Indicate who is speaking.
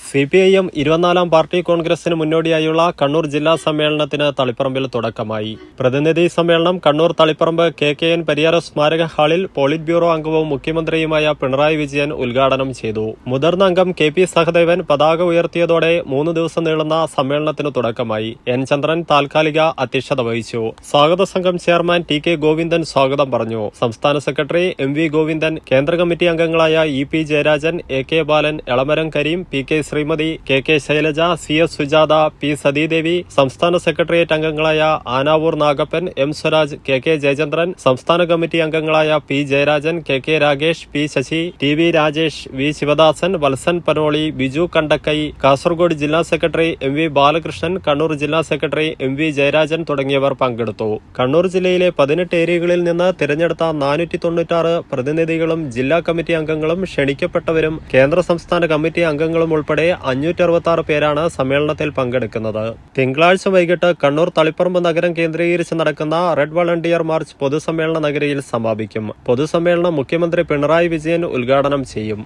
Speaker 1: CPIM 24-ാം party കോൺഗ്രസിന് മുന്നോടിയായുള്ള കണ്ണൂർ ജില്ലാ സമ്മേളനത്തിന് തളിപ്പറമ്പിൽ തുടക്കമായി. പ്രതിനിധി സമ്മേളനം കണ്ണൂർ തളിപ്പറമ്പ് KKN പരിയാര സ്മാരക ഹാളിൽ പോളിറ്റ് ബ്യൂറോ അംഗവും മുഖ്യമന്ത്രിയുമായ പിണറായി വിജയൻ ഉദ്ഘാടനം ചെയ്തു. മുതിർന്ന അംഗം KP സഹദേവൻ പതാക ഉയർത്തിയതോടെ 3 ദിവസം നീളുന്ന സമ്മേളനത്തിന് തുടക്കമായി. N ചന്ദ്രൻ താൽക്കാലിക അധ്യക്ഷത വഹിച്ചു. സ്വാഗത സംഘം ചെയർമാൻ TK ഗോവിന്ദൻ സ്വാഗതം പറഞ്ഞു. സംസ്ഥാന സെക്രട്ടറി MV ഗോവിന്ദൻ, കേന്ദ്ര കമ്മിറ്റി അംഗങ്ങളായ EP ജയരാജൻ, AK ബാലൻ, Elamaram Kareem, PK Shrimati, KK Shailaja, CS Sujatha, P Sathidevi, സംസ്ഥാന സെക്രട്ടേറിയറ്റ് അംഗങ്ങളായ ആനാവൂർ നാഗപ്പൻ, M സ്വരാജ്, KK ജയചന്ദ്രൻ, സംസ്ഥാന കമ്മിറ്റി അംഗങ്ങളായ P Jayarajan, KK Ragesh, P Sasi, TV Rajesh, V Sivadasan, Valsan Panoli, Biju Kandakkai, Kasaragod ജില്ലാ സെക്രട്ടറി MV ബാലകൃഷ്ണൻ, കണ്ണൂർ ജില്ലാ സെക്രട്ടറി MV ജയരാജൻ തുടങ്ങിയവർ പങ്കെടുത്തു. കണ്ണൂർ ജില്ലയിലെ 18 ഏരിയകളിൽ നിന്ന് തിരഞ്ഞെടുത്ത 496 പ്രതിനിധികളും ജില്ലാ കമ്മിറ്റി അംഗങ്ങളും ക്ഷണിക്കപ്പെട്ടവരും കേന്ദ്ര സംസ്ഥാന കമ്മിറ്റി അംഗങ്ങളും ഉൾപ്പെടെ 566 പേരാണ് സമ്മേളനത്തിൽ പങ്കെടുക്കുന്നത്. തിങ്കളാഴ്ച വൈകിട്ട് കണ്ണൂർ തളിപ്പറമ്പ് നഗരം കേന്ദ്രീകരിച്ച് നടക്കുന്ന റെഡ് വളണ്ടിയർ മാർച്ച് പൊതുസമ്മേളന നഗരിയിൽ സമാപിക്കും. പൊതുസമ്മേളനം മുഖ്യമന്ത്രി പിണറായി വിജയൻ ഉദ്ഘാടനം ചെയ്യും.